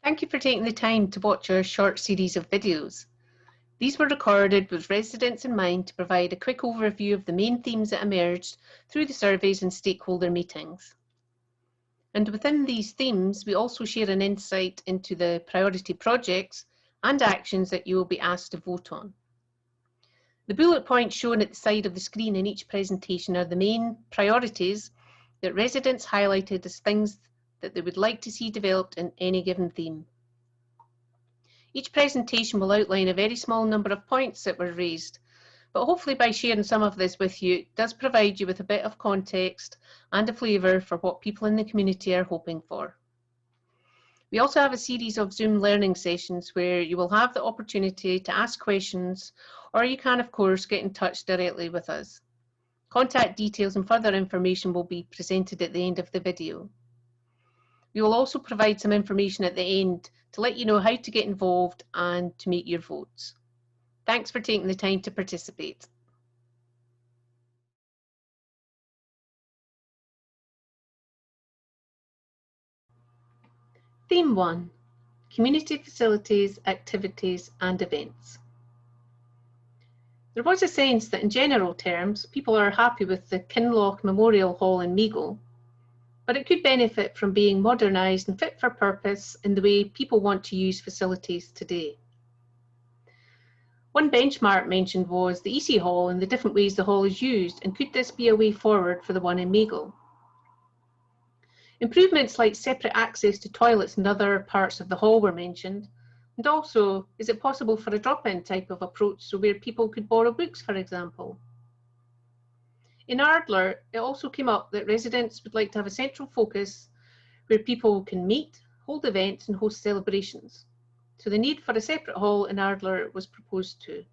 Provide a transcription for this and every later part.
Thank you for taking the time to watch our short series of videos. These were recorded with residents in mind to provide a quick overview of the main themes that emerged through the surveys and stakeholder meetings. And within these themes, we also share an insight into the priority projects and actions that you will be asked to vote on. The bullet points shown at the side of the screen in each presentation are the main priorities that residents highlighted as things that they would like to see developed in any given theme. Each presentation will outline a very small number of points that were raised, but hopefully by sharing some of this with you, it does provide you with a bit of context and a flavour for what people in the community are hoping for. We also have a series of Zoom learning sessions where you will have the opportunity to ask questions, or you can of course get in touch directly with us. Contact details and further information will be presented at the end of the video. We will also provide some information at the end to let you know how to get involved and to make your votes. Thanks for taking the time to participate. Theme 1, Community Facilities, Activities and Events. There was a sense that in general terms, people are happy with the Kinloch Memorial Hall in Meigle, but it could benefit from being modernised and fit for purpose in the way people want to use facilities today. One benchmark mentioned was the EC Hall and the different ways the hall is used, and could this be a way forward for the one in Meigle? Improvements like separate access to toilets and other parts of the hall were mentioned, and also, is it possible for a drop-in type of approach, so where people could borrow books, for example? In Ardler, it also came up that residents would like to have a central focus where people can meet, hold events and host celebrations. So the need for a separate hall in Ardler was proposed too.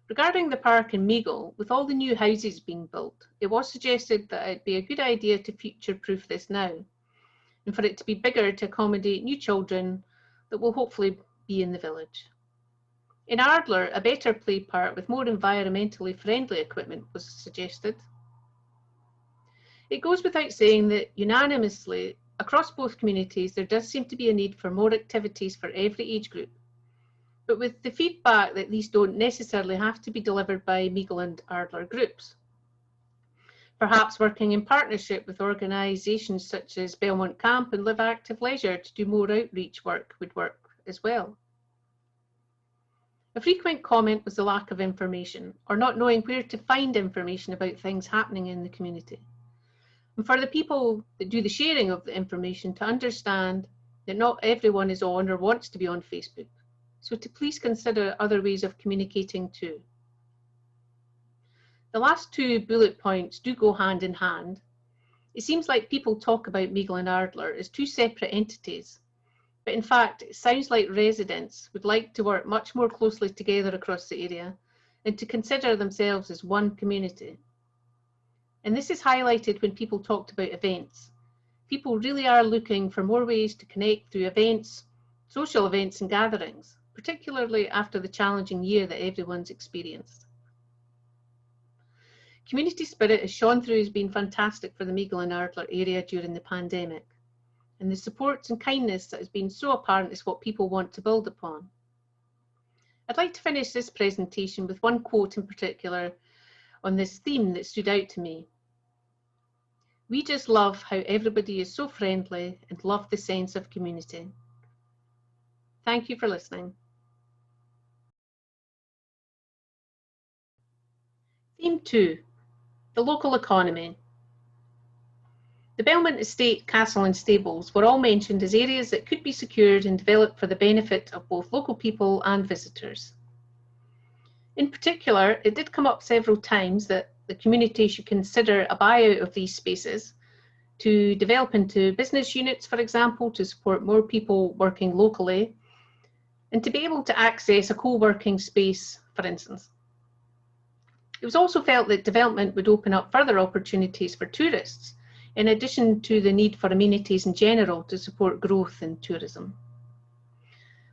Regarding the park in Meigle, with all the new houses being built, it was suggested that it'd be a good idea to future-proof this now, and for it to be bigger to accommodate new children that will hopefully be in the village. In Ardler, a better play park with more environmentally friendly equipment was suggested. It goes without saying that unanimously, across both communities, there does seem to be a need for more activities for every age group, but with the feedback that these don't necessarily have to be delivered by Meigle and Ardler groups. Perhaps working in partnership with organisations such as Belmont Camp and Live Active Leisure to do more outreach work would work as well. A frequent comment was the lack of information, or not knowing where to find information about things happening in the community. And for the people that do the sharing of the information to understand that not everyone is on or wants to be on Facebook, so to please consider other ways of communicating too. The last two bullet points do go hand in hand. It seems like people talk about Meigle and Ardler as two separate entities, but in fact it sounds like residents would like to work much more closely together across the area and to consider themselves as one community. And this is highlighted when people talked about events. People really are looking for more ways to connect through events, social events and gatherings, particularly after the challenging year that everyone's experienced. Community spirit has shone through as being fantastic for the Meigle and Ardler area during the pandemic, and the support and kindness that has been so apparent is what people want to build upon. I'd like to finish this presentation with one quote in particular on this theme that stood out to me. "We just love how everybody is so friendly and love the sense of community." Thank you for listening. Theme 2, the local economy. The Belmont Estate, Castle and Stables were all mentioned as areas that could be secured and developed for the benefit of both local people and visitors. In particular, it did come up several times that the community should consider a buyout of these spaces to develop into business units, for example, to support more people working locally, and to be able to access a co-working space, for instance. It was also felt that development would open up further opportunities for tourists, in addition to the need for amenities in general to support growth in tourism.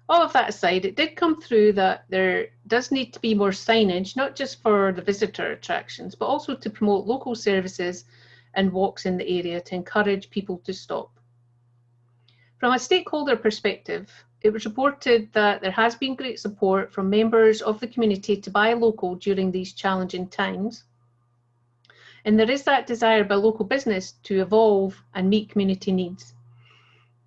All of that aside, it did come through that there does need to be more signage, not just for the visitor attractions, but also to promote local services and walks in the area to encourage people to stop. From a stakeholder perspective, it was reported that there has been great support from members of the community to buy local during these challenging times. And there is that desire by local business to evolve and meet community needs,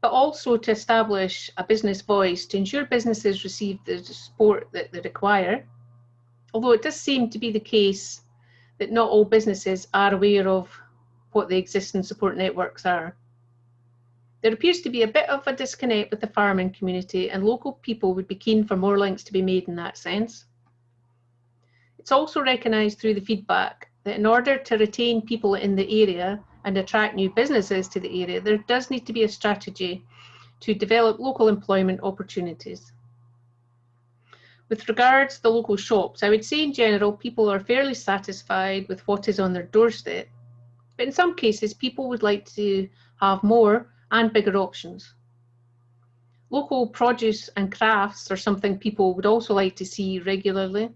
but also to establish a business voice to ensure businesses receive the support that they require. Although it does seem to be the case that not all businesses are aware of what the existing support networks are. There appears to be a bit of a disconnect with the farming community, and local people would be keen for more links to be made in that sense. It's also recognised through the feedback that in order to retain people in the area and attract new businesses to the area, there does need to be a strategy to develop local employment opportunities. With regards to the local shops, I would say in general people are fairly satisfied with what is on their doorstep, but in some cases people would like to have more and bigger options. Local produce and crafts are something people would also like to see regularly.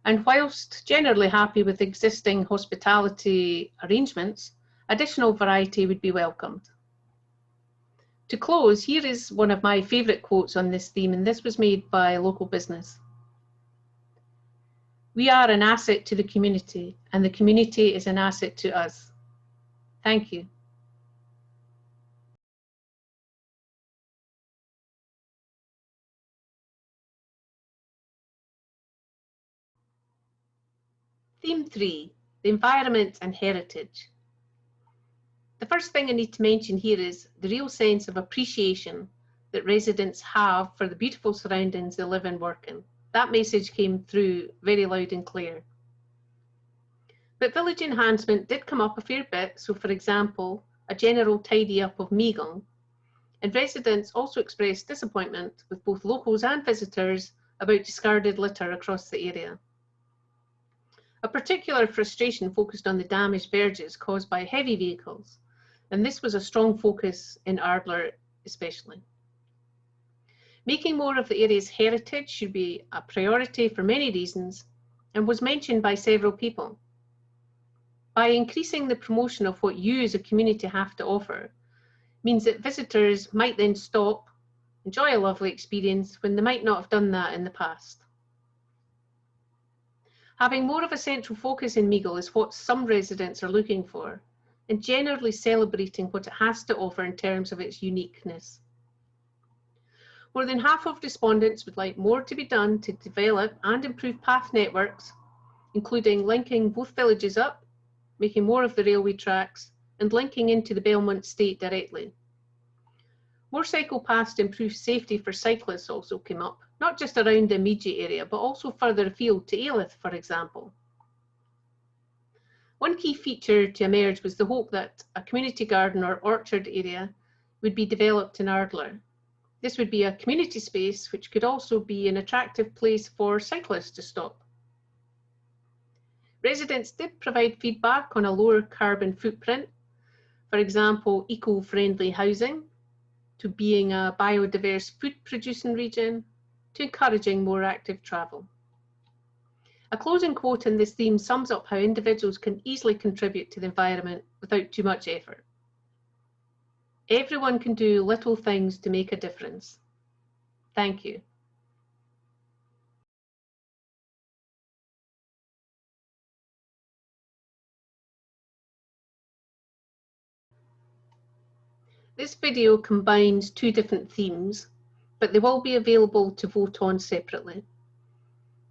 And whilst generally happy with existing hospitality arrangements, additional variety would be welcomed. To close, here is one of my favourite quotes on this theme, and this was made by a local business. "We are an asset to the community, and the community is an asset to us." Thank you. Theme 3, the environment and heritage. The first thing I need to mention here is the real sense of appreciation that residents have for the beautiful surroundings they live and work in. That message came through very loud and clear. But village enhancement did come up a fair bit, so for example, a general tidy up of Meigle, and residents also expressed disappointment with both locals and visitors about discarded litter across the area. A particular frustration focused on the damaged verges caused by heavy vehicles, and this was a strong focus in Ardler especially. Making more of the area's heritage should be a priority for many reasons and was mentioned by several people. By increasing the promotion of what you as a community have to offer means that visitors might then stop, enjoy a lovely experience when they might not have done that in the past. Having more of a central focus in Meigle is what some residents are looking for, and generally celebrating what it has to offer in terms of its uniqueness. More than half of respondents would like more to be done to develop and improve path networks, including linking both villages up, making more of the railway tracks, and linking into the Belmont State directly. More cycle paths to improve safety for cyclists also came up, not just around the immediate area, but also further afield to Alyth, for example. One key feature to emerge was the hope that a community garden or orchard area would be developed in Ardler. This would be a community space which could also be an attractive place for cyclists to stop. Residents did provide feedback on a lower carbon footprint, for example, eco-friendly housing, to being a biodiverse food producing region, to encouraging more active travel. A closing quote in this theme sums up how individuals can easily contribute to the environment without too much effort. Everyone can do little things to make a difference. Thank you. This video combines two different themes, but they will be available to vote on separately.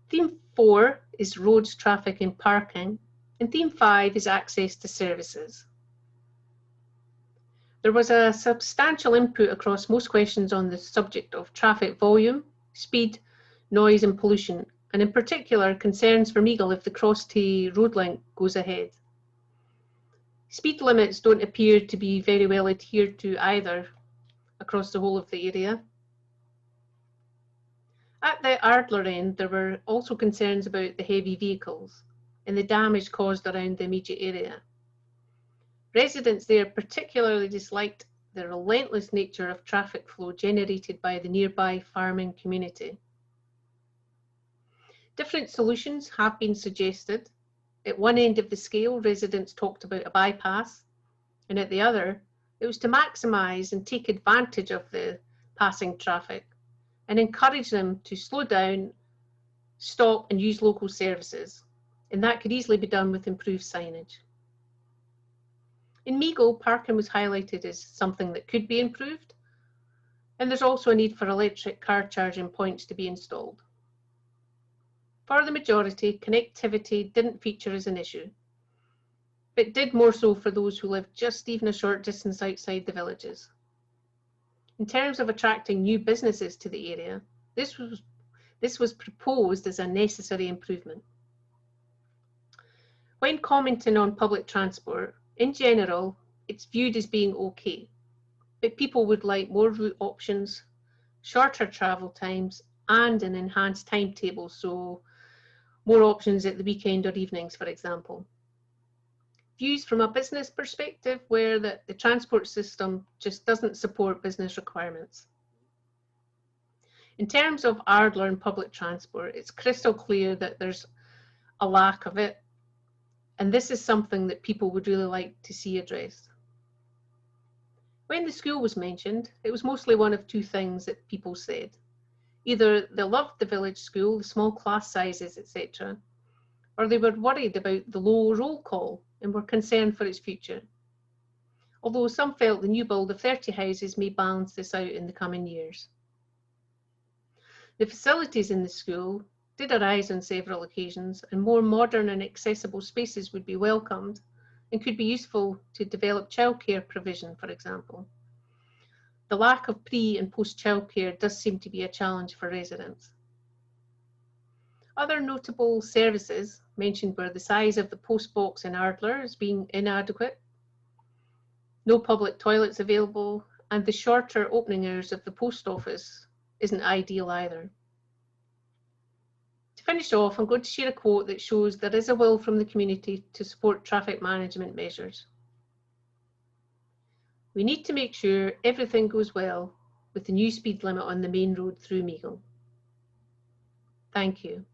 Theme 4 is roads, traffic and parking, and Theme 5 is access to services. There was a substantial input across most questions on the subject of traffic volume, speed, noise and pollution, and in particular concerns for Meigle if the Cross-Tay road link goes ahead. Speed limits don't appear to be very well adhered to either across the whole of the area. At the Ardler end, there were also concerns about the heavy vehicles and the damage caused around the immediate area. Residents there particularly disliked the relentless nature of traffic flow generated by the nearby farming community. Different solutions have been suggested. At one end of the scale, residents talked about a bypass, and at the other, It was to maximise and take advantage of the passing traffic and encourage them to slow down, stop and use local services. And that could easily be done with improved signage. In Meigle, parking was highlighted as something that could be improved, and there's also a need for electric car charging points to be installed. For the majority, connectivity didn't feature as an issue, but did more so for those who lived just even a short distance outside the villages. In terms of attracting new businesses to the area, this was proposed as a necessary improvement. When commenting on public transport, in general, it's viewed as being okay, but people would like more route options, shorter travel times, and an enhanced timetable, so more options at the weekend or evenings, for example. Views from a business perspective were that the transport system just doesn't support business requirements. In terms of Ardler and public transport, it's crystal clear that there's a lack of it, and this is something that people would really like to see addressed. When the school was mentioned, it was mostly one of two things that people said. Either they loved the village school, the small class sizes, etc., or they were worried about the low roll call and were concerned for its future. Although some felt the new build of 30 houses may balance this out in the coming years. The facilities in the school did arise on several occasions, and more modern and accessible spaces would be welcomed and could be useful to develop childcare provision, for example. The lack of pre- and post-childcare does seem to be a challenge for residents. Other notable services mentioned were the size of the post box in Ardler as being inadequate, no public toilets available, and the shorter opening hours of the post office isn't ideal either. To finish off, I'm going to share a quote that shows there is a will from the community to support traffic management measures. We need to make sure everything goes well with the new speed limit on the main road through Meigle. Thank you.